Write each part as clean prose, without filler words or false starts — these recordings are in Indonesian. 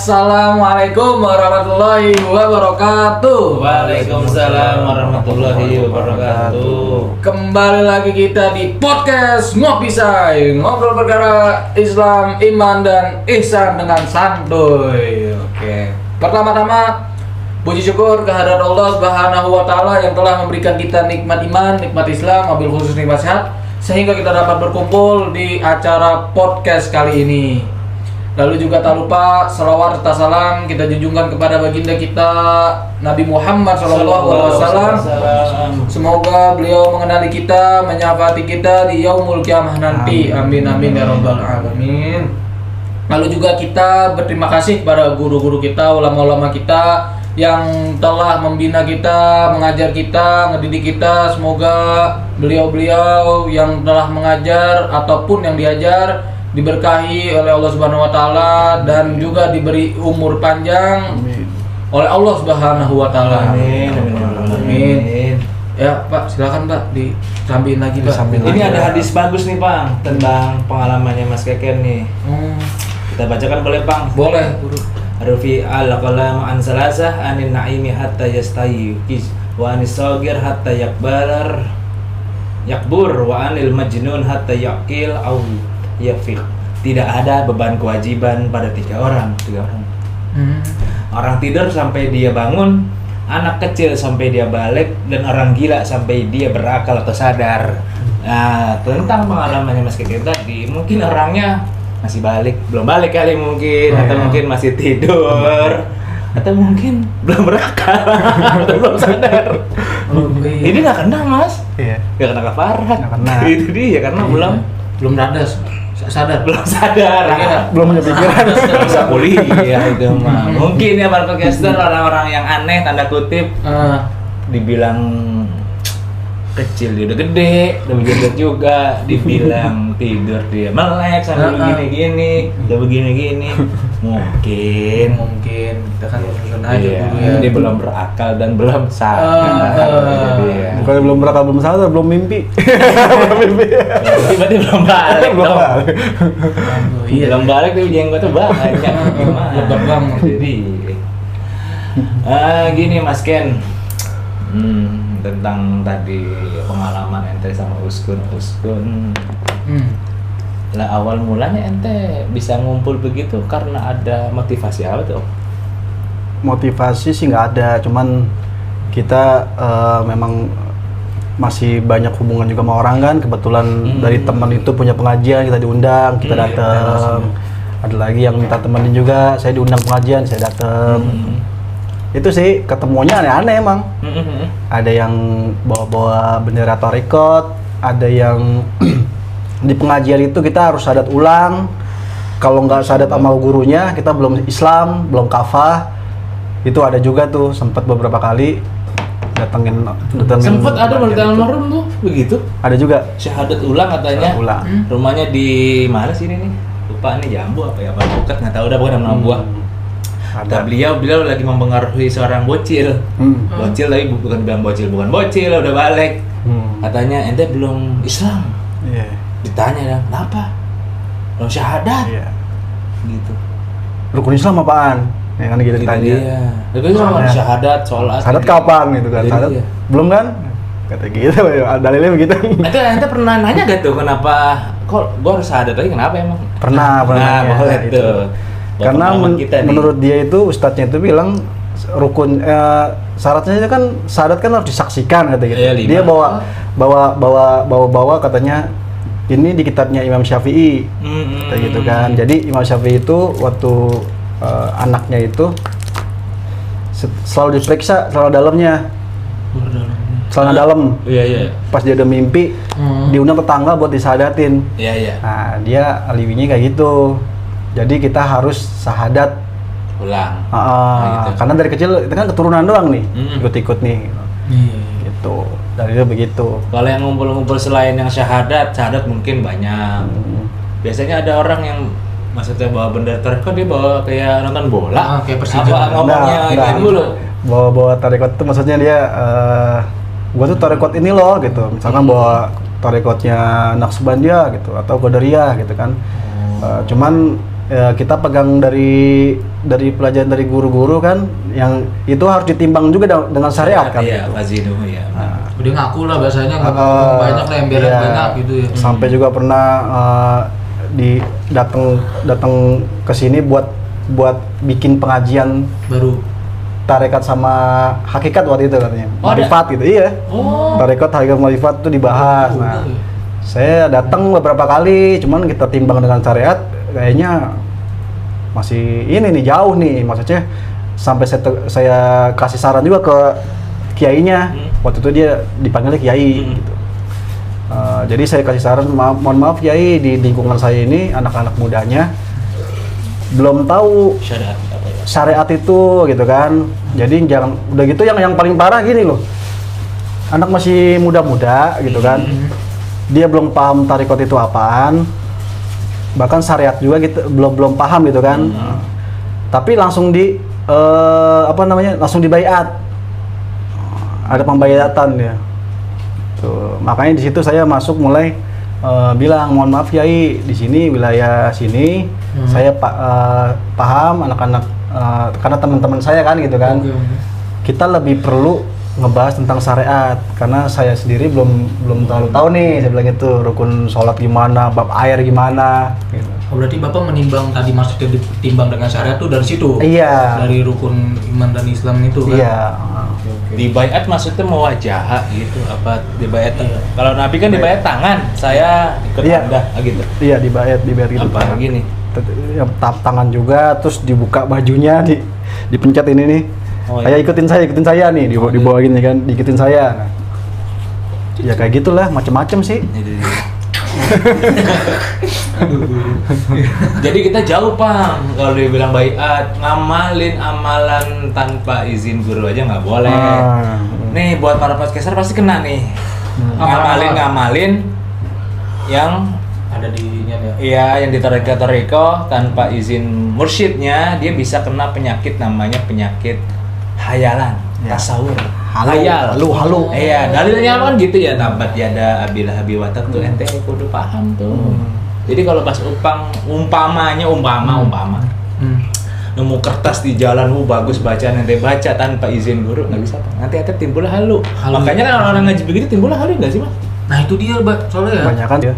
Assalamualaikum warahmatullahi wabarakatuh. Waalaikumsalam warahmatullahi wabarakatuh. Kembali lagi kita di podcast Ngopi Say, ngobrol perkara Islam, iman dan ihsan dengan santuy. Oke. Pertama-tama puji syukur kehadirat Allah Subhanahu wa taala yang telah memberikan kita nikmat iman, nikmat Islam, wabil khusus nikmat sehat sehingga kita dapat berkumpul di acara podcast kali ini. Lalu juga tak lupa selawat serta salam kita junjungkan kepada baginda kita Nabi Muhammad SAW. Semoga beliau mengenali kita, menyafaati kita di yaumul kiamah nanti. Amin amin ya rabbal alamin. Lalu juga kita berterima kasih kepada guru-guru kita, ulama-ulama kita yang telah membina kita, mengajar kita, ngedidik kita. Semoga beliau-beliau yang telah mengajar ataupun yang diajar diberkahi oleh Allah Subhanahu wa taala dan juga diberi umur panjang oleh Allah Subhanahu wa taala. Amin. Amin. Ya, Pak, silakan Pak disambiin lagi, Pak. Ini ada hadis bagus nih, Bang, tentang pengalamannya Mas Keken nih. Kita bacakan boleh, Bang? Boleh, Guru. Rufi al-qalam an salasah anin na'imi hatta yastayqis wa anis sagir hatta yakbur wa anil majnun hatta yaqil au yafiq. Tidak ada beban kewajiban pada tiga orang. Orang tidur sampai dia bangun, anak kecil sampai dia balik, dan orang gila sampai dia berakal atau sadar. Nah, tentang pengalamannya Mas Keken tadi, mungkin orangnya masih belum balik kali mungkin, atau mungkin masih tidur, atau mungkin belum berakal, atau belum sadar. Ini nggak kena, Mas. Iya. Nggak kena kafarat. Nggak kena. Itu dia karena Belum sadar. belum sadar. Belum punya pikiran. Bisa kuliah itu mah. Mungkin ya para podcaster, orang-orang yang aneh tanda kutip dibilang kecil dia udah gede, udah begini juga, dibilang tidur dia melek sambil begini-gini, udah begini-gini. Mungkin kita kan susun aja dulu ya. Dia belum berakal dan belum sadar. Bukan belum berakal, belum sadar, belum mimpi. Berarti belum balik. Iya. Belum balik tuh jenggot tuh banyak. Gimana? Lebat banget. Jadi gini Mas Ken. Tentang tadi pengalaman ente sama Uskun. Lah awal mulanya ente bisa ngumpul begitu karena ada motivasi apa tuh? Motivasi sih nggak ada, cuman kita memang masih banyak hubungan juga sama orang kan. Kebetulan dari teman itu punya pengajian, kita diundang, kita datang. Ada lagi yang minta temenin juga, saya diundang pengajian, saya datang. Itu sih ketemunya aneh-aneh emang. Ada yang bawa-bawa bendera tarekat, ada yang di pengajian itu kita harus syahadat ulang. Kalau nggak syahadat sama gurunya, kita belum Islam, belum kafah. Itu ada juga tuh, sempat beberapa kali datengin. Sempat ada berita almarhum tuh begitu. Ada juga Syahadat ulang katanya. ulang. Rumahnya di mana sih ini nih? Lupa nih, Jambu apa ya, apa Bukat, nggak tahu, udah bukan nama buah. Ada beliau lagi mempengaruhi seorang bocil. Bocil tapi bukan bilang bocil, udah balik. Katanya ente belum Islam. Iya. Ditanya kenapa? Belum syahadat. Iya. Gitu. Rukun Islam apaan? Ya kan gitu ditanya. Iya. Itu sama syahadat, sholat. Syahadat kapan gitu kan? Jadi Syahadat iya. Belum kan? Kata gitu, dalilnya begitu. Ente pernah nanya gak tuh kenapa kok gua harus syahadat lagi, kenapa emang? Pernah Nah, nanya, boleh itu. tuh. Karena menurut dia itu, ustadznya itu bilang rukun syaratnya itu kan syahadat kan harus disaksikan kata gitu. Iya, Dia bawa katanya ini di kitabnya Imam Syafi'i. Kayak gitu kan. Jadi Imam Syafi'i itu waktu anaknya itu selalu diperiksa celana dalamnya. Celana dalam. Iya. Pas dia udah mimpi, diundang tetangga buat disahadatin. Iya. Nah, dia alibinya kayak gitu. Jadi kita harus syahadat Ulang. gitu. Karena dari kecil itu kan keturunan doang nih, ikut-ikut nih. Iya. Gitu. Dari itu begitu. Kalau yang ngumpul-ngumpul selain yang syahadat mungkin banyak. Biasanya ada orang yang maksudnya bawa bendera tarekat, dia bawa kayak nonton bola. Kayak Persija. Apa ngomongnya itu dulu. Bawa tarekat itu maksudnya dia gua tuh tarekat ini loh gitu. Misalkan bawa tarekatnya Naqsbandia gitu atau Qadariyah gitu kan. Cuman ya kita pegang dari pelajaran dari guru-guru kan, yang itu harus ditimbang juga dengan syariat kan. Iya, gitu. Fazinu ya. Dia ngaku lah bahasanya ngomong banyak lah, emberan Iya. banyak gitu ya. Sampai juga pernah datang ke sini buat bikin pengajian Baru. tarekat sama hakikat waktu itu katanya. Oh, ada? Marifat gitu. Iya. Oh. Tarekat hakikat marifat itu dibahas. Nah, saya datang beberapa kali, cuman kita timbang dengan syariat kayaknya masih ini nih jauh nih, maksudnya sampai saya kasih saran juga ke kiainya. Waktu itu dia dipanggilnya kiai gitu. Jadi saya kasih saran, mohon maaf kiai, di lingkungan saya ini anak-anak mudanya belum tahu Syariat apa ya? syariat itu gitu kan. Jadi jangan udah gitu, yang paling parah gini loh. Anak masih muda-muda gitu kan. Dia belum paham tarekat itu apaan. Bahkan syariat juga gitu belum paham gitu kan. Tapi langsung langsung dibaiat. Ada pembayatan ya. Tuh, makanya di situ saya masuk mulai bilang, mohon maaf Kiai, di sini wilayah sini saya paham anak-anak karena teman-teman saya kan gitu kan. Kita lebih perlu ngebahas tentang syariat karena saya sendiri belum terlalu tahu nih, saya bilang itu rukun sholat gimana, bab air gimana gitu. Oh, berarti Bapak menimbang tadi maksudnya ditimbang dengan syariat tuh dari situ? Iya. Dari rukun iman dan Islam itu kan? Iya. Di bayat maksudnya mewajah gitu apa di bayat? Kalau Nabi kan di bayat tangan, saya ikut Iya. Anda gitu. Iya, dibayat gitu. Apa gini? Ya, tap tangan juga, terus dibuka bajunya, dipencet ini nih. Oh, Ayo iya. ikutin saya nih, dibawa gini kan, diikutin saya. Nah, ya kayak gitulah, macem-macem sih. Jadi kita jauh Pak, kalau dibilang bayat, ngamalin amalan tanpa izin guru aja nggak boleh. Nih buat para podcaster pasti kena nih. Ngamalin yang Ada di ya? iya yang di toreko tanpa izin mursyidnya, dia bisa kena penyakit namanya penyakit hayalan, Ya. tasawur. Halu. Iya, dalilnya kan gitu ya, tabat yada abilah habiwatat tuh ente kudu paham tuh. Jadi kalau pas umpama nemu kertas di jalan, bagus bacaan ente baca tanpa izin guru nggak bisa Pak. Nanti ente timbul halu. Makanya kan orang ngaji begitu timbul halu nggak sih Pak? Nah itu dia Mbak, soalnya ya. Kebanyakan ya.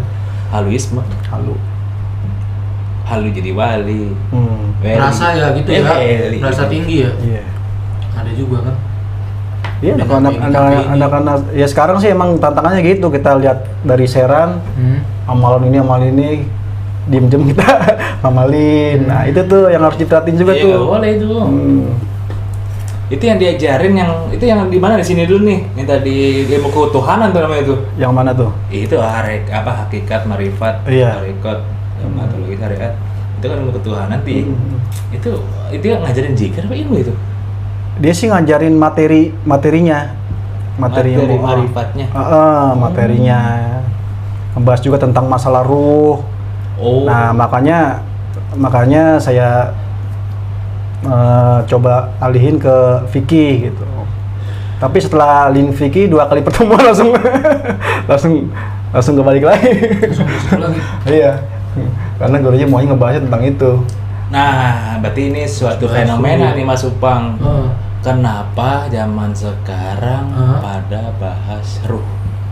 Haluisme. Halu jadi wali. Rasa ya gitu ya, rasa tinggi ya. Iya. Ada juga kan. Iya, anak-anak ya sekarang sih emang tantangannya gitu. Kita lihat dari Serang, amalan ini diem-diem kita amalin. Nah, itu tuh yang harus diperhatiin juga Iya, tuh. nggak boleh itu. Itu yang diajarin yang di mana di sini dulu nih. Yang tadi ilmu keutuhanan tuh namanya tuh. Yang mana tuh? Itu hakikat, marifat, Iya. tarekat, metodologi syariat. Itu kan ilmu ketuhanan nanti. Itu yang ngajarin zikir apa ilmu itu? Dia sih ngajarin materinya. Materi marifatnya. Materinya. Membahas juga tentang masalah ruh. Oh. Nah, makanya saya coba alihin ke fikih gitu. Tapi setelah alihin fikih 2 kali pertemuan langsung kembali lagi. Lagi. Iya. Karena gurunya maunya ngebahasnya tentang itu. Nah, berarti ini suatu fenomena nih Mas Upang. Kenapa zaman sekarang pada bahas ruh?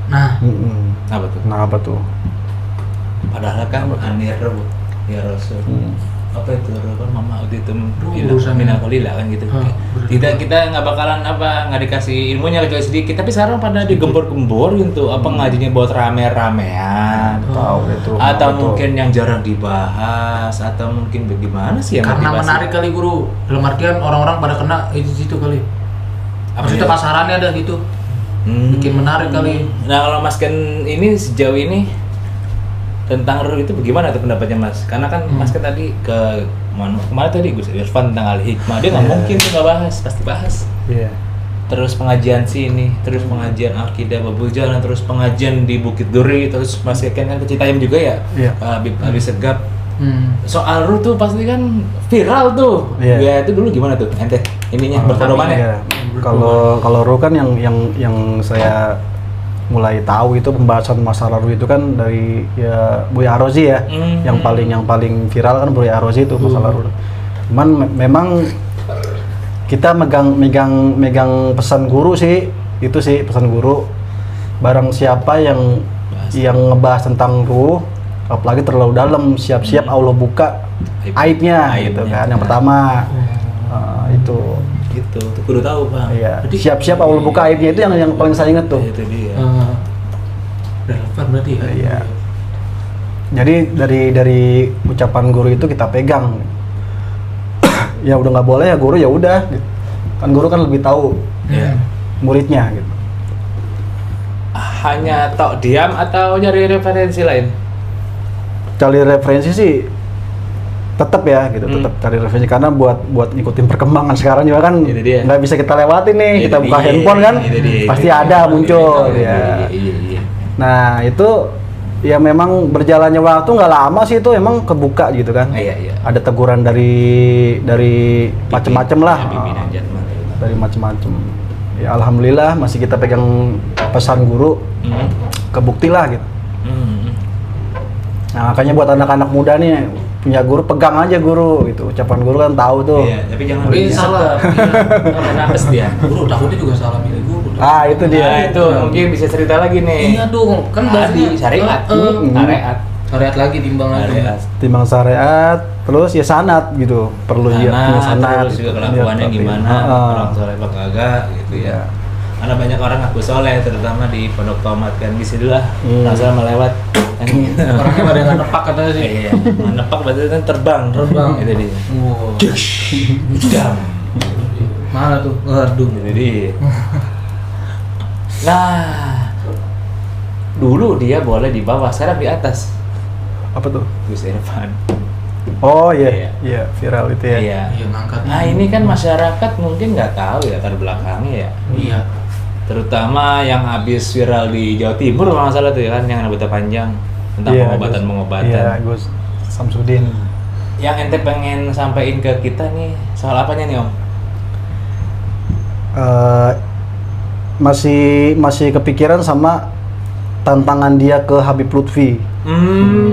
Nah, Apa tuh? Nah, apa tuh? Padahal kan anir ruh ya Rasul. Apa itu ruh kan mama utitum Urusan minakulila kan gitu. Kita nggak bakalan nggak dikasih ilmunya kecuali sedikit. Tapi sekarang pada digembor-gembor gitu. Apa ngajinya buat rame-ramean? Tahu itu. Atau mungkin yang jarang dibahas, atau mungkin bagaimana sih yang karena motivasi? menarik kali guru. Dalam artian orang-orang pada kena itu situ kali. Maksudnya ya? pasarannya ada gitu. Bikin menarik kali. Nah kalau Mas Ken ini sejauh ini tentang ruh itu bagaimana tuh pendapatnya Mas? Karena kan Mas Ken tadi kemarin tadi Gus Irfan tentang al-hikmah, dia nggak mungkin tuh nggak bahas, pasti bahas. Iya. Terus pengajian sini, terus pengajian akidah Babul Jalan, terus pengajian di Bukit Duri, terus Mas Ken kan ke Citayam juga ya, Iya. Pak Habib Segap. Soal ruh tuh pasti kan viral tuh. Iya. Ya itu dulu gimana tuh ente ininya berpedomannya? Iya. Kalau ruh kan yang saya mulai tahu itu pembahasan masa lalu itu kan dari ya Buya Arozi ya, yang paling viral kan Buya Arozi itu masa lalu. Cuman memang kita megang pesan guru sih, itu sih pesan guru. Barang siapa yang ngebahas tentang ruh, apalagi terlalu dalam, siap-siap Allah buka aibnya gitu kan. Yang pertama itu. Gitu, kudu tahu Bang. Iya. Siap-siap Allah buka aibnya itu yang paling saya ingat tuh. Itu dia. Relevan berarti ya. Iya. Jadi dari ucapan guru itu kita pegang. Ya udah nggak boleh ya guru ya udah. Kan guru kan lebih tahu muridnya gitu. Hanya tok diam atau nyari referensi lain? Cari referensi sih tetap ya gitu, tetap cari referensi karena buat ngikutin perkembangan sekarang juga kan Itu dia. nggak bisa kita lewatin nih. Kita buka handphone kan pasti ada muncul ya. Iya. Nah itu ya memang berjalannya waktu nggak lama sih itu emang kebuka gitu kan. Iya. Ada teguran dari macam-macam lah. Pimpinan Jatman. Dari macam-macam. Ya alhamdulillah masih kita pegang pesan guru, kebukti lah gitu. Nah makanya buat anak-anak muda nih punya guru, pegang aja guru gitu. Ucapan guru kan tahu tuh. Iya, tapi jangan Tapi salah. Napes dia. Guru takutnya juga salah milih guru. Ah itu dia. Nah, itu mungkin bisa cerita lagi nih. Iya dong, kan Tadi syariat. Syariat lagi timbang lagi. Timbang syariat, terus ya sanat gitu. Perlu dia punya sanat. Terus juga kelakuannya gimana, orang soleh apa kagak gitu ya. Karena banyak orang ngaku soleh, terutama di Pondok Tomat kan bisa dulu lah, langsung melewat. Orangnya pada yang nepak katanya sih. Iya, nepak berarti kan terbang. Itu dia. Wow. Jam. Mana tuh? Aduh. Itu dia. Nah, dulu dia boleh di bawah, sekarang di atas. Apa tuh? Gus Irfan. Oh iya, iya viral itu ya. Iya. Iya ngangkat. Nah ini kan masyarakat mungkin nggak tahu ya latar belakangnya ya. Iya. Terutama yang habis viral di Jawa Timur kalau nggak salah tuh ya kan, yang rambutnya panjang tentang Iya, pengobatan. Iya, Gus Samsudin. Yang ente pengen sampaikan ke kita nih soal apanya nih Om? Masih kepikiran sama tantangan dia ke Habib Lutfi.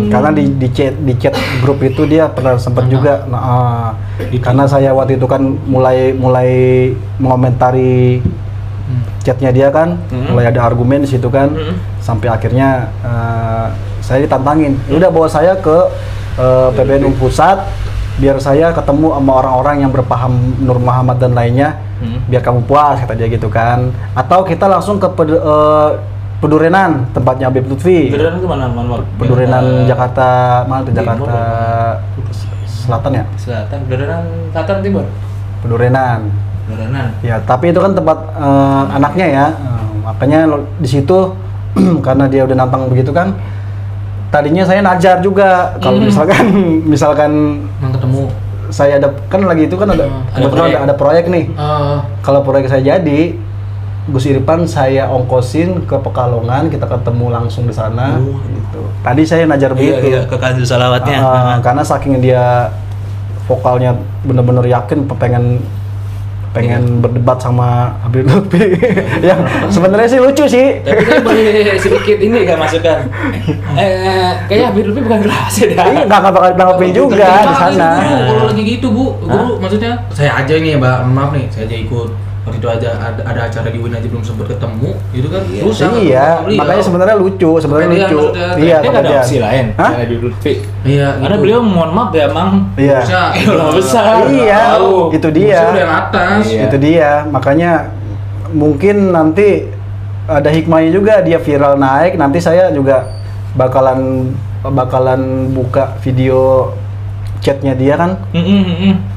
Karena di chat grup itu dia pernah sempat juga. Nah, karena saya waktu itu kan mulai mengomentari chatnya dia kan, mulai ada argumen di situ kan, sampai akhirnya saya ditantangin. Udah bawa saya ke PBNU Pusat, biar saya ketemu sama orang-orang yang berpaham Nur Muhammad dan lainnya, biar kamu puas kata dia gitu kan. Atau kita langsung ke Pedurenan, tempatnya Habib Lutfi. Pedurenan itu mana? Pedurenan Jakarta, mana tuh? Jakarta Selatan ya? Selatan, Pedurenan Selatan Timur. Pedurenan. Ya, tapi itu kan tempat anaknya ya. Makanya di situ karena dia udah nantang begitu kan. Tadinya saya najar juga kalau misalkan ketemu. Saya ada kan lagi itu kan ada proyek nih. Kalau proyek saya jadi, Gus Irfan saya ongkosin ke Pekalongan, kita ketemu langsung di sana. Gitu. Tadi saya najar begitu. Iya, ke kanjur salawatnya. Karena saking dia vokalnya bener-bener yakin pengen berdebat sama Habib Lutfi. Ya sebenarnya sih lucu sih. Tapi saya boleh sedikit ini kan masukan. Kayaknya Habib Lutfi bukan rahasia dah. Iya, nggak bakal nanggepin juga di sana. Kalau lagi gitu Bu, guru maksudnya saya aja nih Mbak, maaf nih, saya aja ikut. Waktu itu ada acara di UIN aja belum sempat ketemu, itu kan susah. Iya, makanya sebenarnya lucu, Iya, dia nggak ada opsi lain. Habib Lutfi. Iya. Karena beliau mohon maaf ya Mang. Iya. Ulama besar. Iya, itu dia. Udah yang atas. Iya. Itu dia, makanya mungkin nanti ada hikmahnya juga dia viral naik, nanti saya juga bakalan buka video chatnya dia kan,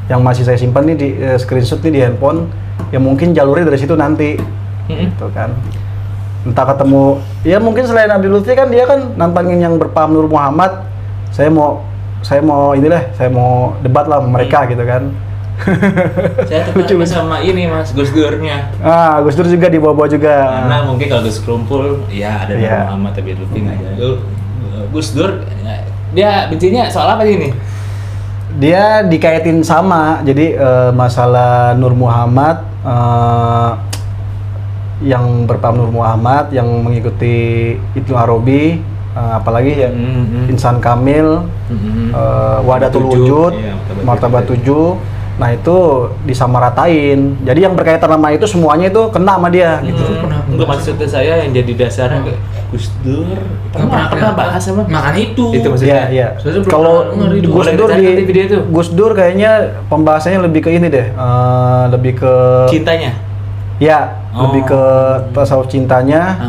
yang masih saya simpan nih di screenshot nih di handphone, ya mungkin jalurnya dari situ nanti, gitu kan. Entah ketemu, ya mungkin selain Habib Lutfi kan dia kan nantangin yang berpaham Nur Muhammad, saya mau debat lah sama mereka gitu kan. Saya tertarik sama ini Mas, Gus Durnya. Gus Dur juga dibawa-bawa juga. Karena mungkin kalau Gus kumpul, ya ada Nur Muhammad tapi Lutfi nggak ada. Gus Dur, dia bencinya soal apa sih ini? Dia dikaitin sama, jadi masalah Nur Muhammad yang berpaham Nur Muhammad, yang mengikuti Ibnu Arabi, apalagi ya Insan Kamil, Wahdatul Wujud, Martabat 7. Nah itu disamaratain. Jadi yang berkaitan sama itu semuanya itu kena sama dia gitu. Enggak, maksudnya saya yang jadi dasarnya kayak Gus Dur. Pernah bahas apa? Makanya itu. Itu maksudnya. Iya. Saya belum Kalau pernah denger itu. Gus Boleh Dur dicari video itu. Gus Dur kayaknya pembahasannya lebih ke ini deh, lebih ke Cintanya. ya, lebih ke tasawuf cintanya.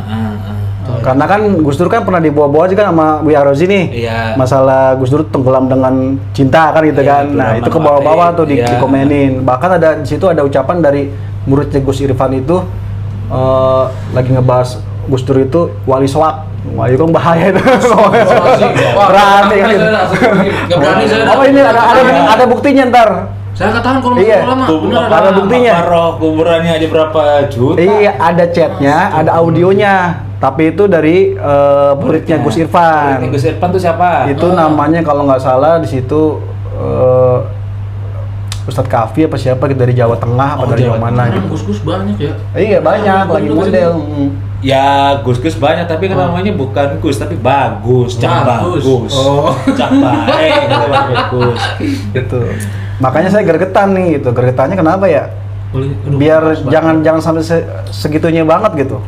Karena kan Gus Dur kan pernah dibawa-bawa juga sama Buya Rozi nih. Iya. Masalah Gus Dur tenggelam dengan cinta kan gitu Iya, kan. itu Nah, Rahman itu ke bawah-bawah tuh Wahid, iya. dikomenin. Bahkan ada di situ ada ucapan dari muridnya Gus Irfan itu lagi ngebahas Gus Dur itu wali soak. Wah, itu kan bahaya itu. Berani kan gitu. Nggak berani saya. Oh, ini ada buktinya ntar. Saya katakan kalau Iya. lama. Bener Ada buktinya. Roh kuburannya aja berapa juta? Iya, ada chatnya, ada audionya. Tapi itu dari muridnya Gus Irfan. Gus Irfan tuh siapa? Itu namanya kalau nggak salah di situ Ustadz Kafi apa siapa gitu dari Jawa Tengah apa dari Jawa mana gitu. Gus-gus banyak ya. Iya banyak lagi model. Ya Gus banyak tapi kan namanya bukan Gus tapi bagus, Cak Bagus. bagus. Oh. Cak baik gitu bagus. Gitu. Makanya saya gregetan nih gitu. Gregetannya kenapa ya? Biar jangan sampai segitunya banget gitu.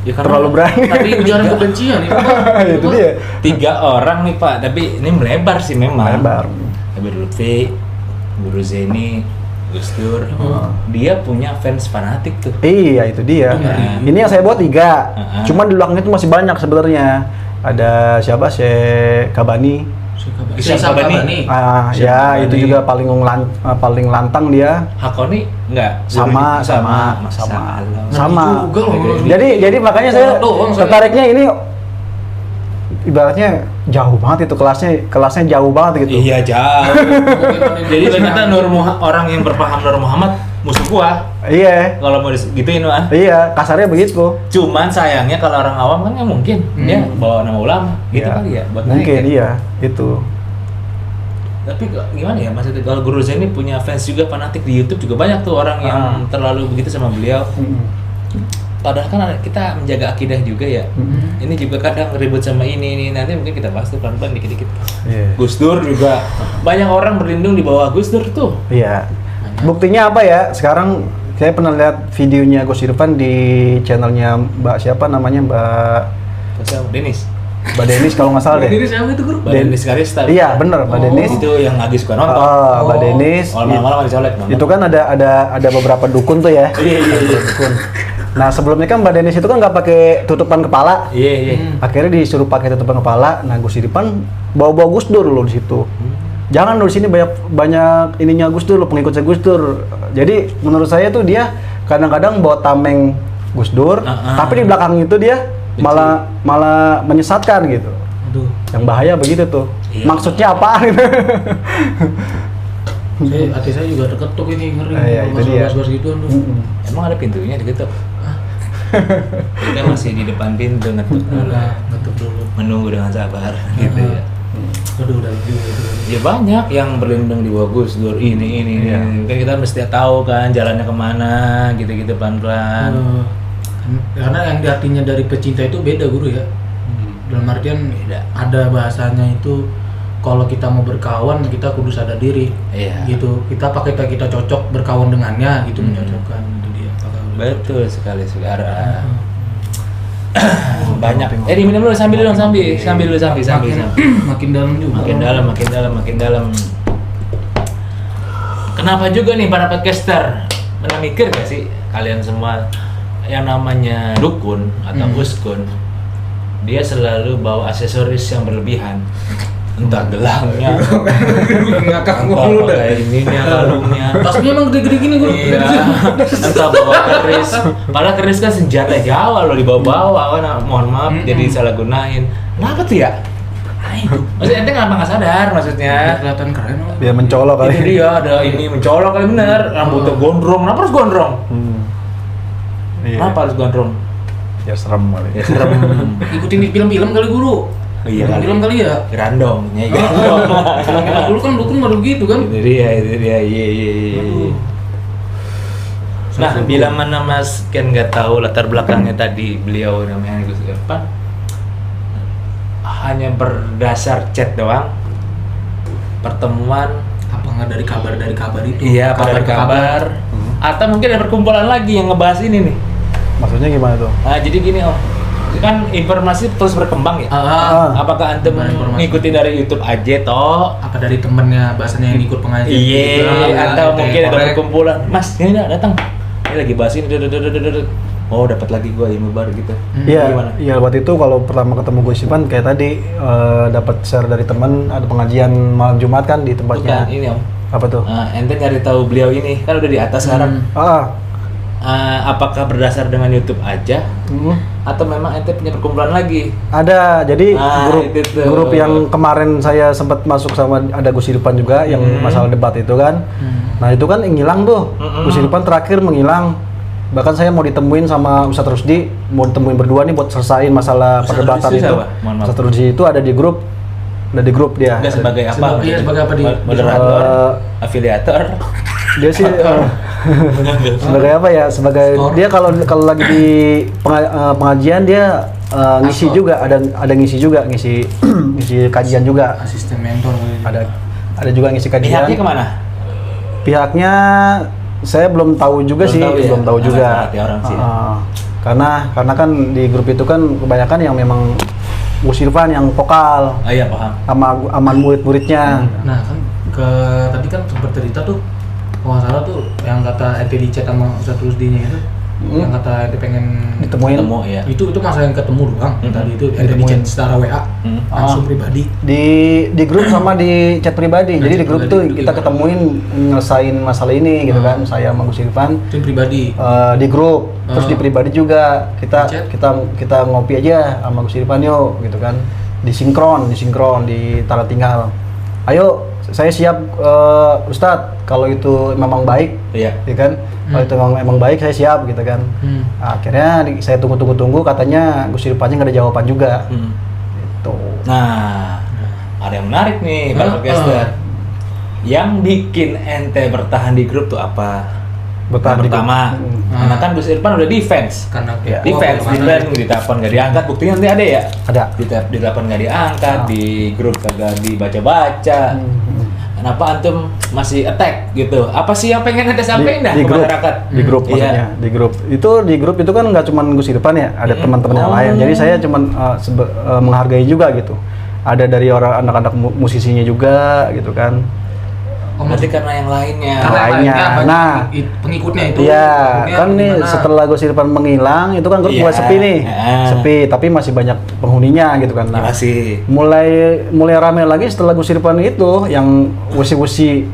Ya, Terlalu berani. Tapi ujaran kebencian nih. Itu dia. 3 orang nih Pak, tapi ini melebar sih memang. Lebar. Habib Lutfi, Guru Zeni, Gus Dur, dia punya fans fanatik tuh. Iya itu dia. Ini yang saya buat 3. Cuman di belakangnya itu masih banyak sebenarnya. Ada siapa? Syekh Kabani. Syekh Kabani. Ya itu juga paling lantang dia. Hakoni enggak? Sama. Juga loh. Jadi makanya saya Doang, saya. tertariknya ini ibaratnya jauh banget itu kelasnya jauh banget gitu. Iya jauh. Jadi ternyata orang yang berpaham Nur Muhammad musuh gua. Iya. Kalau mau gituin mah. Iya, kasarnya begitu. Cuman sayangnya kalau orang awam kan nggak mungkin dia bawa nama ulama gitu Iya. kali ya buat Mungkin naik, iya, itu. Tapi gimana ya maksudnya kalau Guru Zaini punya fans juga fanatik di YouTube juga banyak tuh orang yang terlalu begitu sama beliau. Padahal kan kita menjaga akidah juga ya. Ini juga kadang ribut sama ini nanti mungkin kita bahas tuh pelan-pelan dikit-dikit. Iya. Gus Dur juga banyak orang berlindung di bawah Gus Dur tuh. Iya. Buktinya apa ya? Sekarang saya pernah lihat videonya Gus Irfan di channelnya Mbak siapa namanya Mbak Denis. Mbak Denis kalau nggak salah deh. Ini siapa itu guru? Mbak Denis Karista. Iya bener Mbak Denis. Itu yang Agis suka nonton. Mbak Denis. Malam-malam dicolek. Itu kan ada beberapa dukun tuh ya. Iya. Dukun. Nah sebelumnya kan Mbak Denis itu kan nggak pakai tutupan kepala. Iya. Akhirnya disuruh pakai tutupan kepala. Nah Gus Irfan bawa Gus Dur loh di situ. Jangan loh di sini banyak ininya Gus Dur, pengikutnya Gus Dur. Jadi menurut saya tuh dia kadang-kadang bawa tameng Gus Dur, tapi di belakang itu dia malah menyesatkan gitu. Aduh. Yang bahaya begitu tuh. Iya. Maksudnya apa? Hati saya juga terketuk ini ngeri. Iya, itu dia. Bahas-bahas gituan tuh. Emang ada pintunya diketuk? Kita masih di depan pintu ngetuk dulu. Ngetuk dulu. Menunggu dengan sabar gitu ya. Aduh udah juga. Ya banyak yang berlindung di bawah Gus Dur ini. Kan kita mesti tahu kan jalannya kemana gitu-gitu pelan-pelan. Karena yang artinya dari pecinta itu beda guru ya. Dalam artian Beda. ada bahasanya itu kalau kita mau berkawan kita kudu sadar diri. Iya. Gitu. Kita pakai kita cocok berkawan dengannya gitu mencocokkan itu dia. Betul sekali saudara. Banyak. Diminum dulu sambil dong sambil. Makin dalam juga. Makin dalam. Kenapa juga nih para podcaster? Pernah mikir gak sih kalian semua yang namanya dukun atau uskun? Dia selalu bawa aksesoris yang berlebihan. Entah gelangnya, ngakak entah mulu dah. pakai ininya, kalungnya. Tasnya emang gede-gede gini guru. Iya, entah bawa keris. Padahal keris kan senjata Jawa loh dibawa-bawa kan, mohon maaf jadi salah gunain. Kenapa tuh ya? Nah itu. Maksudnya ente kenapa nggak sadar maksudnya? Kelihatan keren loh. Biar mencolok kali. Itu dia ada ini mencolok kali bener. Rambutnya gondrong. Kenapa harus gondrong? Iya. Kenapa harus gondrong? Ya serem kali. Ya serem. Ikutin di film-film kali guru. Iya kali. Film kali ya. Grandong, ya grandong. Dulu kan dukun baru gitu kan. Itu dia. Iya. Nah, bila mana Mas Ken nggak tahu latar belakangnya tadi beliau namanya Gus Irfan, hanya berdasar chat doang, pertemuan, Apa nggak dari kabar itu? iya kabar, atau mungkin ada perkumpulan lagi yang ngebahas ini nih. Maksudnya gimana tuh? Nah, jadi gini Om, kan informasi terus berkembang ya. Apakah antum Informasi. ngikutin dari YouTube aja toh? Apa dari temennya bahasanya yang ikut pengajian? Iya, atau Oke, mungkin ada korek. perkumpulan. Mas, ini dah datang. Ini lagi bahas ini. Oh, dapat lagi gua ilmu baru gitu. Iya, Gimana? iya waktu itu kalau pertama ketemu Gus Irfan kayak tadi dapat share dari teman ada pengajian malam Jumat kan di Bukan, tempatnya. ini Om. Apa tuh? Ente nyari tahu beliau ini kan udah di atas sekarang. Apakah berdasar dengan YouTube aja atau memang ente punya perkumpulan lagi? Ada, jadi itu tuh. grup yang kemarin saya sempat masuk sama ada Gus Irfan juga yang masalah debat itu kan. Nah itu kan ngilang tuh, Gus Irfan terakhir menghilang. Bahkan saya mau ditemuin sama Ustadz Rusdi, mau ditemuin berdua nih buat selesaiin masalah Ustadz perdebatan Rusdi itu. siapa? Mohon maaf. Ustadz Rusdi itu ada di grup dia. Dia sebagai apa? Sebagai apa dia? Moderator, Eh, afiliator. Dia sih sebagai apa ya? Sebagai Store. dia kalau lagi di pengajian dia ngisi Astor. juga, ada ngisi juga, ngisi kajian juga. Asisten mentor. Ada juga ngisi kajian. Pihaknya kemana? Pihaknya saya belum tahu juga Belum sih, tahu ya? belum tahu Nggak juga. ngerti orang sih. Karena kan di grup itu kan kebanyakan yang memang Gus Irfan yang vokal Oh iya paham. sama aman murid-muridnya. Nah kan tadi kan sempat cerita tuh, kalau nggak salah tuh yang kata ente di chat sama Ustadz Rusdinya itu, yang kata ente pengen Ditemuin Ketemu ya. itu masalah yang ketemu doang. Tadi itu ente di Ditemuin. chat secara WA langsung pribadi. di grup sama di chat pribadi. Jadi di grup pribadi tuh itu kita gimana? ketemuin nyelesain masalah ini gitu kan. Saya sama Gus Irfan Itu yang pribadi. di grup, terus di pribadi juga Di chat? kita ngopi aja sama Gus Irfan yuk gitu kan. Disinkron di tara tinggal. Ayo saya siap Ustadz kalau itu memang baik, Iya. ya kan? Kalau itu memang baik saya siap gitu kan. Akhirnya saya tunggu katanya Gus Irfannya nggak ada jawaban juga. Gitu. Nah, ada yang menarik nih, Pak Podcaster. Yang bikin ente bertahan di grup tuh apa? Bertahan di grup. Pertama, karena kan Gus Irfan udah defense. Karena Iya. Defense, ditelepon nggak diangkat, buktinya nanti ada ya? Ada. Ditelepon nggak diangkat, di grup kagak dibaca-baca. Kenapa antum masih attack gitu? Apa sih yang pengen ente sampaikan dah di ke grup, masyarakat? di grup Iya. maksudnya, di grup itu kan nggak cuma Gus Irfan ya, ada teman-teman yang lain. Jadi saya cuma menghargai juga gitu. Ada dari orang anak-anak musisinya juga gitu kan. Berarti karena yang lainnya. Karena lainnya. banyak Nah, pengikutnya itu. Iya, pengikutnya kan nih gimana? setelah Gus Irfan menghilang, itu kan grup Iya, mulai sepi nih, sepi. Tapi masih banyak penghuninya gitu kan. Ya, Nah, masih. mulai rame lagi setelah Gus Irfan itu, yang wusi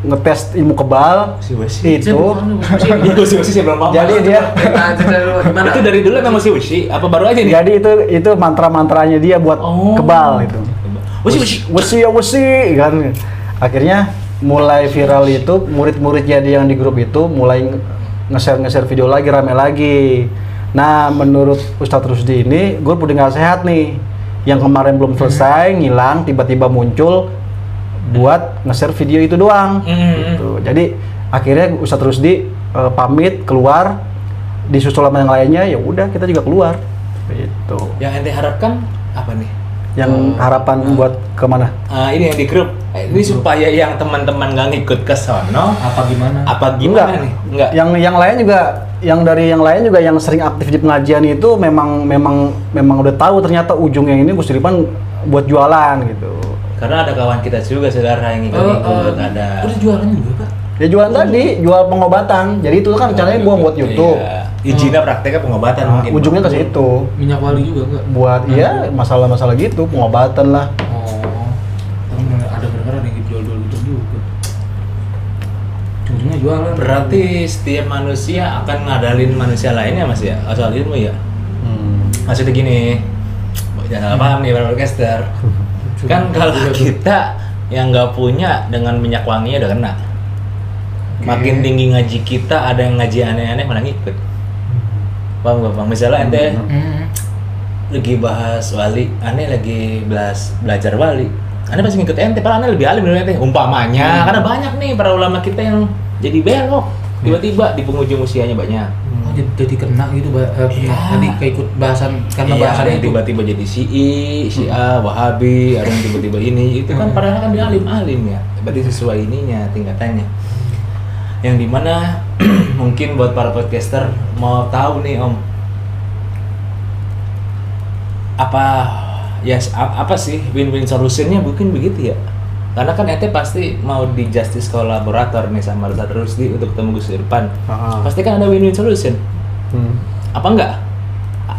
ngetes ilmu kebal Wusi-wusi. itu. Iya, Wusi-wusi sebelum mau. Jadi dia Gimana? Itu dari dulu emang wusi-wusi? Apa baru aja nih? Jadi itu mantra-mantranya dia buat Oh. kebal itu. Wusi-wusi. Wusi kan. Akhirnya mulai viral itu murid-muridnya dia yang di grup itu mulai nge-share video lagi, rame lagi. Nah, menurut Ustadz Rusdi ini grup udah nggak sehat nih. Yang kemarin belum selesai, ngilang, tiba-tiba muncul buat nge-share video itu doang. Gitu. Jadi akhirnya Ustadz Rusdi pamit keluar, disusul sama yang lainnya, ya udah kita juga keluar. Gitu. Yang ente harapkan apa nih? Yang harapan buat kemana? Ini yang di grup. Ini supaya yang teman-teman nggak ngikut ke sono. Apa gimana? Apa gimana nih? Enggak. Yang lain juga, yang sering aktif di pengajian itu memang udah tahu ternyata ujungnya ini Gus Irfan buat jualan gitu. Karena ada kawan kita juga saudara yang ikut-ikut ada. Udah jualannya juga, Pak. Dia jualan tadi, jual pengobatan. Jadi itu kan caranya gua buat YouTube. Iya. Izinnya prakteknya pengobatan Nah, mungkin. ujungnya ke situ. Minyak wali juga enggak? Buat iya masalah-masalah gitu, pengobatan lah. Oh. Ada benar-benar yang jual-jual gitu juga. Ujungnya jualan. Berarti setiap manusia akan ngadalin manusia lainnya Mas ya? Asal ilmu ya? Maksudnya gini, jangan salah paham nih para podcaster. Kan kalau kita yang nggak punya dengan minyak wanginya udah kena. Makin tinggi ngaji kita, ada yang ngaji aneh-aneh malah ngikut. Paham gak Bang? Misalnya ente lagi bahas wali, aneh lagi belajar wali. Aneh pasti ngikut ente, padahal aneh lebih alim dari ente. Umpamanya, karena banyak nih para ulama kita yang jadi belok. tiba-tiba di penghujung usianya banyak. Oh, jadi kena gitu, Iya. tadi keikut bahasan karena Iya, bahasan ada yang itu. tiba-tiba jadi Syiah, Wahabi, ada yang tiba-tiba ini, itu kan padahal kan dia alim-alim ya, berarti sesuai ininya, tingkatannya. Yang dimana mungkin buat para podcaster mau tahu nih Om, apa sih win-win solutionnya mungkin begitu ya? Karena kan ente pasti mau di justice kolaborator nih sama Ustadz Rusdi untuk ketemu Gus Irfan. Pasti kan ada win-win solution. Apa enggak?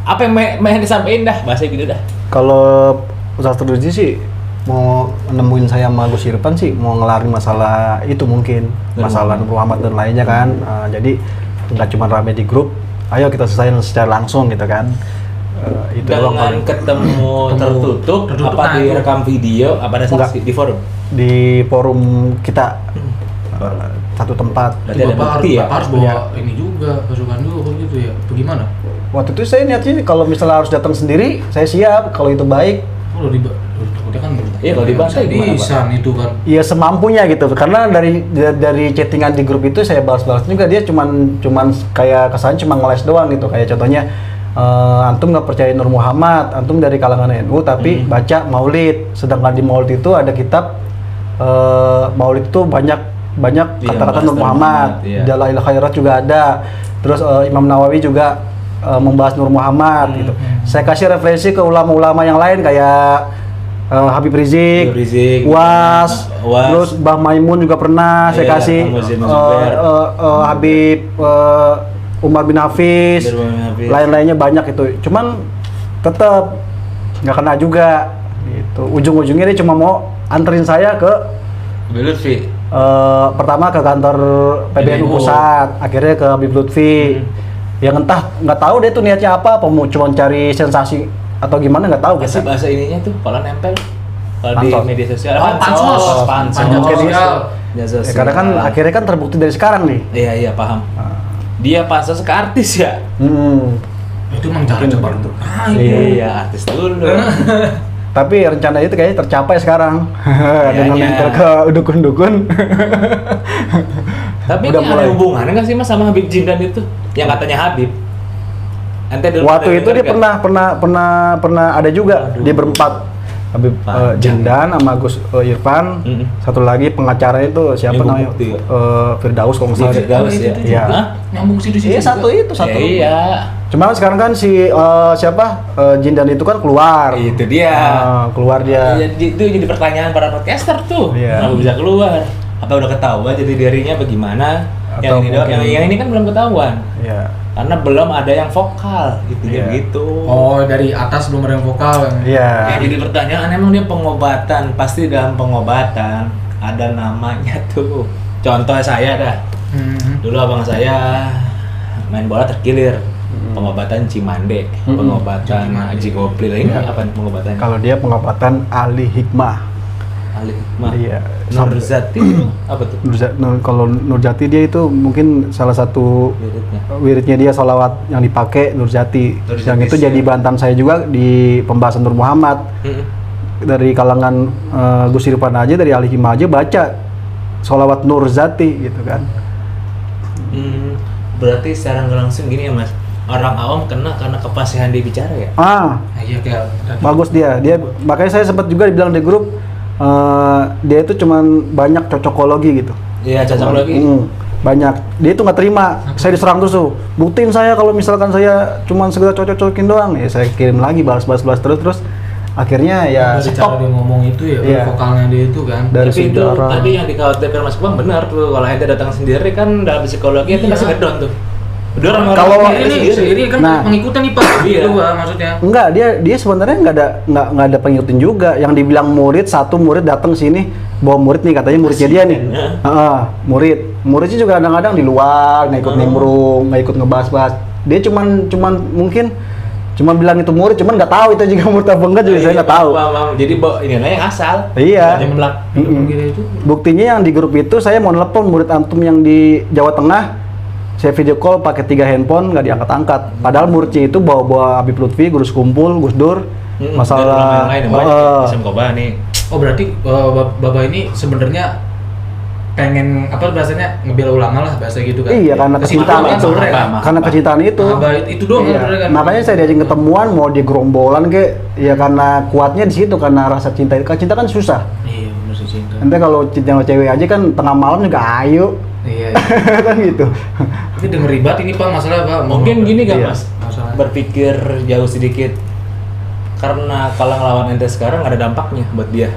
Apa yang main disampaikan dah, bahasa gitu dah. Kalau Ustadz Rusdi sih mau nemuin saya sama Gus Irfan sih mau ngelarin masalah itu mungkin, masalah Nur Muhammad dan lainnya kan. Jadi nggak cuma rame di grup, ayo kita selesaikan secara langsung gitu kan. Itu doang Dengan paling. ketemu tertutup, apa nah, direkam video, apa ada saksi di forum? Di forum kita satu tempat. Berarti ada Bapak bukti ya? harus bawa ini juga, pasukan juga gitu ya. Bagaimana? Waktu itu saya niatnya kalau misalnya harus datang sendiri, saya siap kalau itu baik. Kalau takutnya kan Iya, kalau dibantai gimana, Pak? bisa itu kan. Ya semampunya gitu, karena dari chattingan di grup itu saya balas-balas juga, dia cuman kayak kesan cuma ngeles doang gitu, kayak contohnya antum nggak percaya Nur Muhammad, antum dari kalangan NU tapi baca Maulid, sedangkan di Maulid itu ada kitab Maulid itu banyak Iya, kata-kata bahas Nur Muhammad, iya. Dalail Khairat juga ada, terus Imam Nawawi juga membahas Nur Muhammad gitu. Saya kasih referensi ke ulama-ulama yang lain kayak Habib Rizik, Was, terus Mbah Maimun juga pernah saya Iya, kasih, Ahmad Zain Zubair. Habib Umar bin Hafiz, lain-lainnya banyak itu. Cuman tetap nggak kena juga. Gitu. Ujung-ujungnya dia cuma mau anterin saya ke Lutfi. pertama ke kantor PBNU Pusat, akhirnya ke Habib Lutfi. Yang entah nggak tahu dia tuh niatnya apa mau cuma cari sensasi atau gimana nggak tahu Bahasa gitu. bahasa ininya tuh kalau nempel kalau di Pansos. media sosial. Oh, pansos. Pansos. Pansos. Pansos. Ya, karena kan akhirnya kan terbukti dari sekarang nih. Iya paham. Dia pansos ke artis ya. Itu emang cara Mungkin coba begitu. untuk itu. Iya artis dulu. Tapi rencana itu kayaknya tercapai sekarang dengan Kayaknya. nempel ke dukun-dukun. Tapi Udah ini mulai. ada hubungannya nggak sih Mas sama Habib Jindan itu? Yang katanya Habib. Ente dulu Waktu pernah itu denger dia nggak? pernah ada juga. Aduh. Dia berempat. Habib Panjang. Jindan sama Gus Irfan. Satu lagi pengacara itu siapa Yang namanya? bukti ya? Firdaus kalau nggak salah. Firdaus ya. Iya. Hah? Nyambung situ-situ. Iya satu juga. itu satu. Ya, iya. Cuma sekarang kan si Jindan itu kan keluar. Itu dia. Keluar dia. Itu jadi pertanyaan para podcaster tuh. Iya. Kenapa bisa keluar? Apa udah ketahuan jadi dirinya bagaimana? Atau Yang ini doang, mungkin- yang ini kan belum ketahuan. Iya. Karena belum ada yang vokal gitu Iya. gitu. Oh, dari atas belum ada yang vokal. Iya. Ya, jadi pertanyaan emang dia pengobatan, pasti dalam pengobatan ada namanya tuh. Contoh saya dah. Dulu abang saya main bola terkilir. Pengobatan Cimande, pengobatan Haji Goplil. Ini Iya. apa nih pengobatannya? Kalau dia pengobatan ahli hikmah. Ahli hikmah. Iya. Nurzati apa tuh? Kalau Nurjati dia itu mungkin salah satu Wiridnya. wiridnya dia sholawat yang dipakai Nurjati. Nurjati Yang itu sih. jadi bantahan saya juga di pembahasan Nur Muhammad. Dari kalangan Gus Irfan aja, dari ahli hikmah aja baca sholawat Nurjati gitu kan. Berarti secara nggak langsung gini ya Mas, orang awam kena karena kefasihan dia bicara ya? Nah, iya kayak Bagus dia makanya saya sempat juga dibilang di grup dia itu cuman banyak cocokologi gitu. Iya, cocok lagi. Banyak. Dia itu nggak terima. Saya diserang terus tuh. Buktiin saya kalau misalkan saya cuman sekedar cocok-cocokin doang. Ya saya kirim lagi balas terus. Akhirnya ya dari cara stop. dia ngomong itu ya, Iya. vokalnya dia itu kan. Dari Tapi itu sejarah. tadi yang dikhawatirkan Mas Bang benar tuh, kalau ente datang sendiri kan dalam psikologi itu Iya. masih ngedon tuh. Udah orang Kalau ini sendiri kan Nah. pengikutan nih Pak. Iya. Itu Pak, maksudnya. Enggak, dia sebenarnya nggak ada pengikutin juga. Yang dibilang murid, satu murid datang sini bawa murid nih, katanya muridnya dia nih. Muridnya juga kadang-kadang di luar, nggak ikut nimbrung, nggak ikut ngebahas-bahas. Dia cuman mungkin cuma bilang itu murid, cuman nggak tahu itu juga murid apa enggak juga saya nggak tahu. Jadi ini yang asal. Iya. Jemblak. Gitu itu. Buktinya yang di grup itu saya mau nelpon murid antum yang di Jawa Tengah, saya video call pakai 3 handphone nggak diangkat-angkat. Padahal muridnya itu bawa Habib Lutfi, Guru Sekumpul, Gus Dur, masalah yang lain banyak. Isam Koba nih. Oh, berarti Bapak ini sebenarnya pengen apa bahasanya ngebela ulama lah bahasa gitu kan. Iya, karena kecintaan kan itu. sebenarnya kan. Karena kecintaan itu. Itu doang Iya. kan sebenarnya kan. Makanya saya diajak ketemuan mau di gerombolan kayak ya karena kuatnya di situ karena rasa cinta itu. Cinta kan susah. Iya, benar sih cinta. Nanti kalau cinta sama cewek aja kan tengah malam juga ayo. Iya. Kan gitu. Tapi denger ribet ini Pak masalah Pak. Mungkin gini kan Iya. Mas, Masalah. berpikir jauh sedikit. Karena kalau ngelawan ente sekarang ada dampaknya buat dia.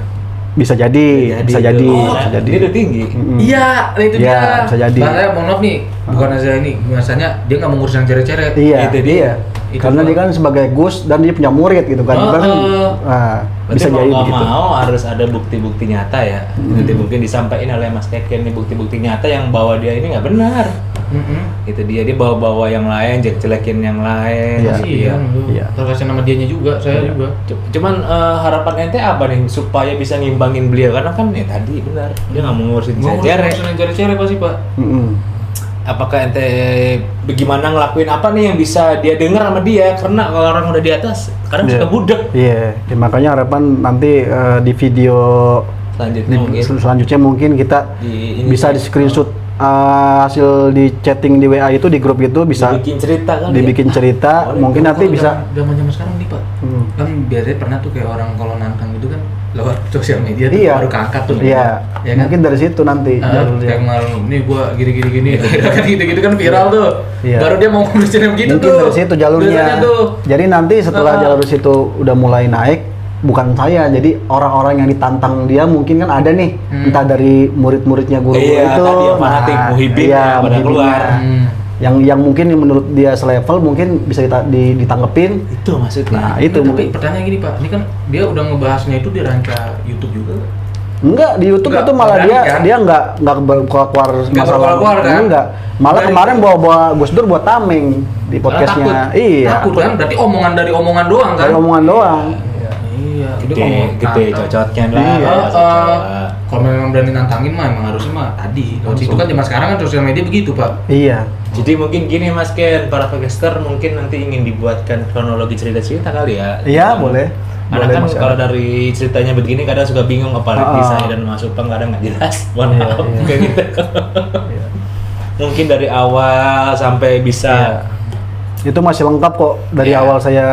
Bisa jadi, bisa jadi, Oh, bisa jadi. dia udah tinggi. Mm-mm. Iya, nah itu Iya, dia. bisa jadi. Bahaya, mohon maaf nih, bukan aja ini, biasanya dia nggak mengurus yang ceret-ceret. Iya, Itu dia. iya. Itu Karena Pak. dia kan sebagai Gus dan dia punya murid gitu kan. Kan Berarti bisa mau jadi nggak begitu. mau harus ada bukti-bukti nyata ya. Nanti mungkin disampaikan oleh Mas Keken nih bukti-bukti nyata yang bahwa dia ini nggak benar. Itu dia bawa-bawa yang lain, jelek-jelekin yang lain. Iya. Iya, Iya. terkasih nama dianya juga, saya Iya. juga. Cuman harapan ente apa nih supaya bisa ngimbangin beliau karena kan ya tadi benar dia nggak mau ngurusin Mau cewek. ngurusin yang ceret-ceret pasti Pak. Mm-mm. Apakah ente bagaimana ngelakuin apa nih yang bisa dia dengar sama dia karena kalau orang udah di atas kadang Iya. suka budak. Iya, ya, makanya harapan nanti di video Selanjutnya mungkin selanjutnya mungkin kita Di- ini- bisa di screenshot hasil di chatting di WA itu di grup itu bisa dibikin cerita kan dibikin cerita, Boleh. mungkin nanti Kalau bisa zaman sekarang nih Pak. Hmm. Kan biasanya pernah tuh kayak orang kalau nantang gitu kan lewat sosial media tuh Iya. baru keangkat tuh. Iya, Ya kan? mungkin dari situ nanti jalurnya. kayak kemarin nih gua gini kan gitu kan viral tuh. Iya. Baru dia mau ngurusin yang gitu Mungkin tuh. dari situ jalurnya. Biasanya tuh. Jadi nanti setelah jalur situ udah mulai naik, bukan saya, jadi orang-orang yang ditantang dia mungkin kan ada nih, entah dari murid-muridnya guru Iya, itu, tadi yang fanatik, muhibin iya, yang pada muhibinnya. keluar. yang mungkin menurut dia selevel mungkin bisa ditanggepin. itu maksudnya. Nah, itu Tapi mungkin pertanyaan gini Pak, ini kan dia udah ngebahasnya itu di ranca YouTube juga. enggak di YouTube Enggak, itu malah berani dia kan? dia enggak keluar Nggak masalah keluar-keluar kan? enggak. Malah Berani. kemarin bawa Gus Dur buat tameng di podcastnya. Iya. Takut kan? Berarti omongan dari omongan doang kan? Dari omongan doang. Iya. Itu Gede, ngomong gede nantang. cocotnya lah. Iya. kalau cocok. Kalau memang berani nantangin mah emang harusnya mah tadi. Kalau itu kan zaman sekarang kan sosial media begitu Pak. Iya. Jadi mungkin gini Mas Ken, para podcaster mungkin nanti ingin dibuatkan kronologi cerita-cerita kali ya. Iya, boleh. Karena Boleh, kan Mas kalau Ken. dari ceritanya begini kadang suka bingung apalagi Ah. saya dan Mas Upang kadang nggak jelas. Mohon Iya, maaf iya. kayak gitu. Iya. Mungkin dari awal sampai bisa Itu masih lengkap kok dari Iya. awal saya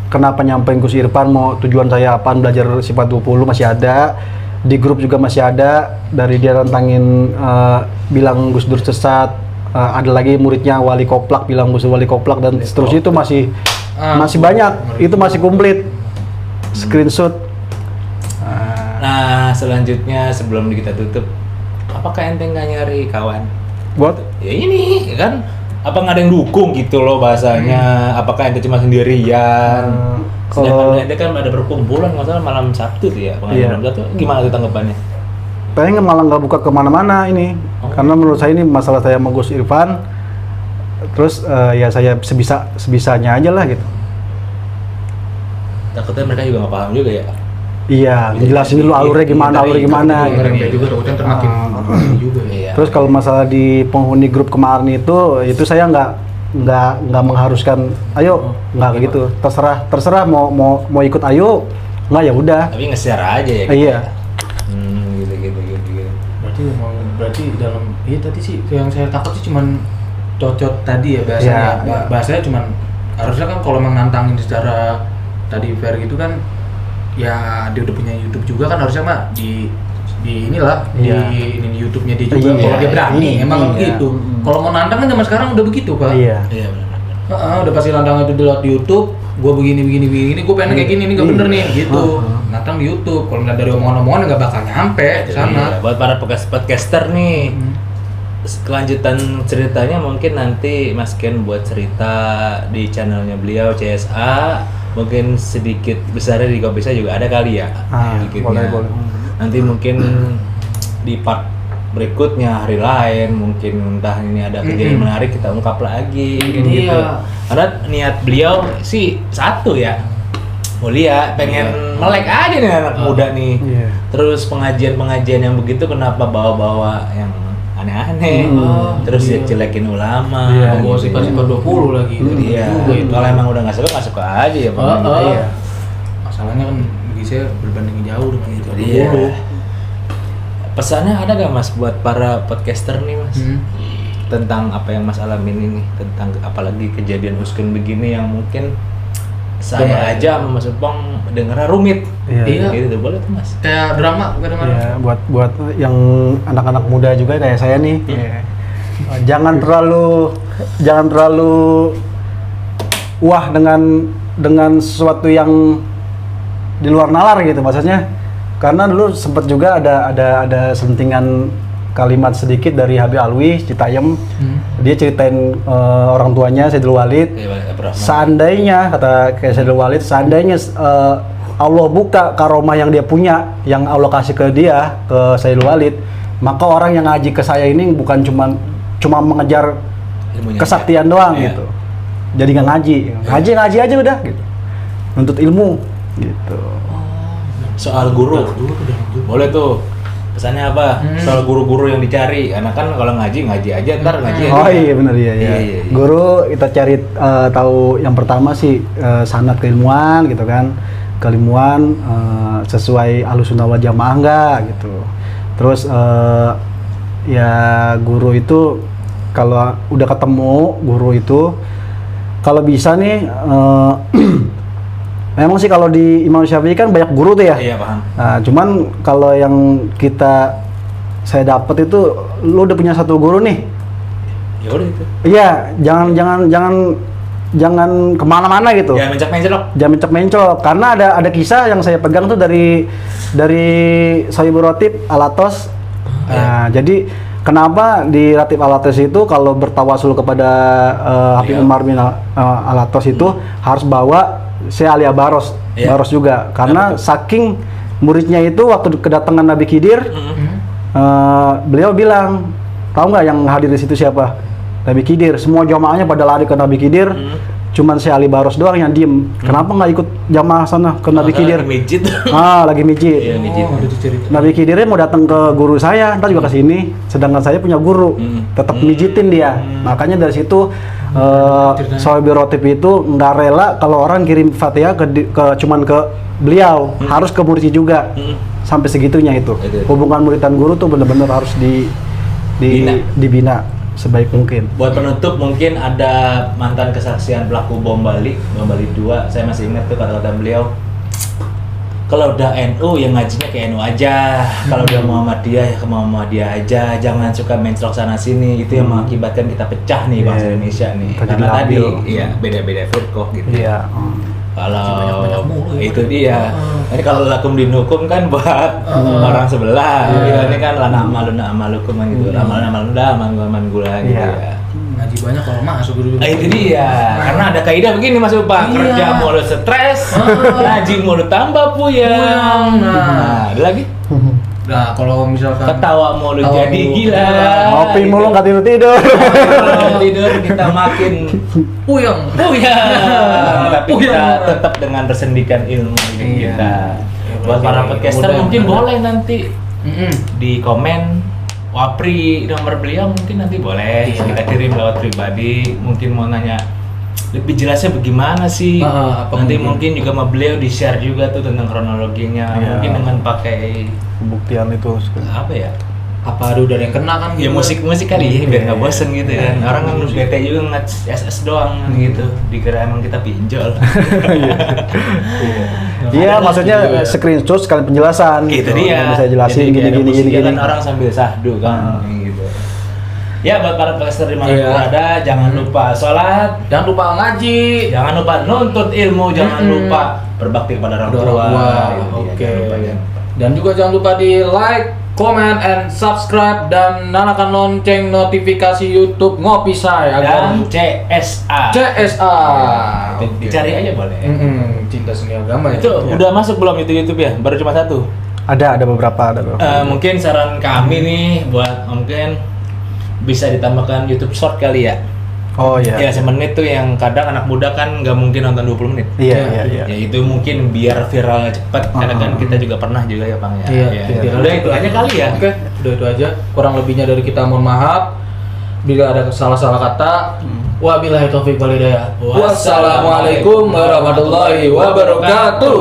kenapa nyampein Gus Irfan, mau tujuan saya apaan, belajar sifat 20 masih ada. Di grup juga masih ada, dari dia tantangin bilang Gus Dur sesat, ada lagi muridnya Wali Koplak bilang Gus Dur Wali Koplak dan seterusnya itu masih masih banyak, itu masih komplit. Screenshot. Nah, selanjutnya sebelum kita tutup, apakah ente nggak nyari kawan? Buat Ya ini kan, apa nggak ada yang dukung gitu loh bahasanya? Apakah ente cuma sendirian? kalau Sedangkan ente kan ada perkumpulan nggak salah malam Sabtu tuh ya, pengajian Iya. malam Sabtu. Gimana tuh tanggapannya? pengen malah nggak buka kemana-mana ini, karena menurut saya ini masalah saya sama Gus Irfan. Terus ya saya sebisanya aja lah gitu. Takutnya mereka juga nggak paham juga ya. Iya, jelasin dulu alurnya gimana, Dari- alurnya gimana. dari- gitu. Ngerempet juga takutnya ntar makin juga ya. Iya. Terus kalau masalah di penghuni grup kemarin itu saya nggak mengharuskan, ayo nggak kayak gitu. Terserah mau ikut ayo, nggak ya udah. Tapi nge-share aja ya. Iya. Gitu. Berarti dalam iya tadi sih yang saya takut sih cuman cocok tadi ya bahasanya. Iya, iya. Bahasanya cuman harusnya kan kalau memang nantangin secara tadi fair gitu kan ya dia udah punya YouTube juga kan harusnya mah di inilah Iya. di YouTube-nya dia juga Iya, kalau dia berani iya, emang iya. begitu. Kalau mau nantang kan zaman sekarang udah begitu Pak. Iya. Iya benar. Udah pasti nantang itu dilihat di YouTube, gua begini, gue pengen kayak gini, ini nggak bener nih, gitu. Nantang di YouTube, kalau ngeliat dari omongan-omongan nggak bakal nyampe ke Iya, sana. buat para podcaster nih. Kelanjutan ceritanya mungkin nanti Mas Ken buat cerita di channelnya beliau CSA, mungkin sedikit besarnya di Kopi Saya juga ada kali ya. Sedikitnya. boleh. Nanti mungkin di part berikutnya hari lain mungkin entah ini ada kejadian menarik kita ungkap lagi gitu. Iya. Karena niat beliau sih satu ya, mulia, pengen melek aja nih anak muda nih. Iya. Terus pengajian yang begitu kenapa bawa-bawa yang aneh-aneh, terus dia jelekin ulama, Iya, Bawa gitu. sifat-sifat 20 lagi. Iya, Juga itu. kalau emang udah nggak suka aja ya. Bang. Iya. Masalahnya kan bagi saya berbanding jauh dengan itu. Iya. Pesannya ada gak Mas buat para podcaster nih Mas? Hmm. Tentang apa yang Mas alamin ini, tentang apalagi kejadian Uskun begini yang mungkin saya aja sama Mas Upong dengarnya rumit. Iya. Gitu boleh tuh Mas. Kayak drama bukan drama. Ya, buat yang anak-anak muda juga kayak saya nih, ya. jangan terlalu wah dengan sesuatu yang di luar nalar gitu maksudnya. Karena dulu sempat juga ada sentingan kalimat sedikit dari Habib Alwi Citayam. Dia ceritain orang tuanya Sayyidul Walid. Seandainya kata Sayyidul Walid, seandainya Allah buka karomah yang dia punya, yang Allah kasih ke dia, ke Sayyidul Walid, maka orang yang ngaji ke saya ini bukan cuma mengejar Ilmunya kesaktian aja. doang Iya. gitu. Jadi nggak ngaji aja udah gitu. Nuntut ilmu gitu. Soal guru. Boleh tuh. Pesannya apa? Soal guru-guru yang dicari. Karena kan kalau ngaji aja ntar ngaji aja. Oh iya benar iya. Iya. Guru kita cari tahu yang pertama sih sanad keilmuan gitu kan. Keilmuan sesuai Ahlussunnah wal Jamaah enggak gitu. Terus ya guru itu kalau udah ketemu guru itu kalau bisa nih memang sih kalau di Imam Syafi'i kan banyak guru tuh ya. Iya paham. Nah, cuman kalau yang saya dapat itu lu udah punya satu guru nih. Ya udah itu. Iya, jangan kemana-mana gitu. Ya mencak-mencok. Jangan mencok-mencok karena ada kisah yang saya pegang tuh dari Sohibul Rotib Al-Atos. Nah, jadi kenapa di Ratib Al-Atos itu kalau bertawasul kepada Habib Umar bin Al-Atos itu harus bawa Syekh Ali Baros, Baros juga karena saking muridnya itu waktu kedatangan Nabi Khidir beliau bilang, tahu nggak yang hadir di situ siapa? Nabi Khidir. Semua jamaahnya pada lari ke Nabi Khidir, cuman Syekh Ali Baros doang yang diem. Kenapa nggak ikut jamaah sana ke Nabi Khidir? Lagi mijit. Lagi mijit. Iya, mijit. Nabi Khidirnya mau datang ke guru saya, ntar juga ke sini. Sedangkan saya punya guru, tetap mijitin dia. Makanya dari situ Sohibul Rotib itu nggak rela kalau orang kirim Fatihah cuman ke beliau, harus ke muridnya juga. Sampai segitunya itu. Hubungan murid dan guru tuh benar-benar harus dibina sebaik mungkin. Buat penutup mungkin ada mantan kesaksian pelaku bom Bali 2. Saya masih ingat tuh kata-kata beliau. Kalau udah NU ya ngajinya ke NU aja. Kalau udah Muhammadiyah ya ke Muhammadiyah aja. Jangan suka mencrok sana sini. Itu yang mengakibatkan kita pecah nih bangsa Indonesia nih. Karena tadi iya beda-beda firqah gitu. Iya. Kalau itu dia. Ini kalau lakum dinukum kan buat orang sebelah. Ini kan lana amaluna amalukum kan gitu. Amaluna aman gula gitu ya. Ngaji banyak kalau masuk dulu. Itu dia. Karena ada kaidah begini Mas Upang. Kerja mulu stres, ngaji mulu tambah puyeng. Nah, ada lagi. Nah, kalau misalkan Ketawa mulu jadi gila. Ngopi mulu nggak tidur. Kalau tidur kita makin puyeng. Tapi kita tetap dengan resendikan ilmu kita. Buat para podcaster mungkin boleh nanti di komen Wapri nomor beliau mungkin nanti boleh kita kirim lewat pribadi, mungkin mau nanya lebih jelasnya bagaimana sih. Nanti mungkin juga sama beliau di share juga tuh tentang kronologinya, mungkin dengan pakai Pembuktian itu apa ya? Apa ada yang kena kan Ya gitu. musik biar nggak bosen gitu kan. Orang kan bete juga ngeliat SS doang gitu, dikira emang kita pinjol. Iya, maksudnya screenshot sekali penjelasan. Gitu dia. Bisa jelasin Jadi ada gini. musiknya kan orang sambil sahdu kan gitu. Ya buat para podcaster di mana berada, jangan lupa sholat, Jangan lupa ngaji. jangan lupa nuntut ilmu, jangan lupa berbakti kepada orang tua. Oke. Dan juga jangan lupa di like, comment, and subscribe dan nyalakan lonceng notifikasi YouTube Ngopi Say Dan CSA. Dicari aja boleh. Cinta Seni Agama ya. Itu udah masuk belum itu YouTube ya? Baru cuma satu. Ada beberapa. Mungkin saran kami nih buat mungkin bisa ditambahkan YouTube Short kali ya. Oh iya. Ya semenit tuh yang kadang anak muda kan nggak mungkin nonton 20 menit. Iya. Ya itu mungkin biar viral cepat. Karena kan kita juga pernah juga ya Bang ya. Iya. Udah itu aja kali ya. Oke, udah itu aja. Kurang lebihnya dari kita mohon maaf. Bila ada salah-salah kata, wabillahi taufiq wal hidayah. Wassalamualaikum warahmatullahi wabarakatuh.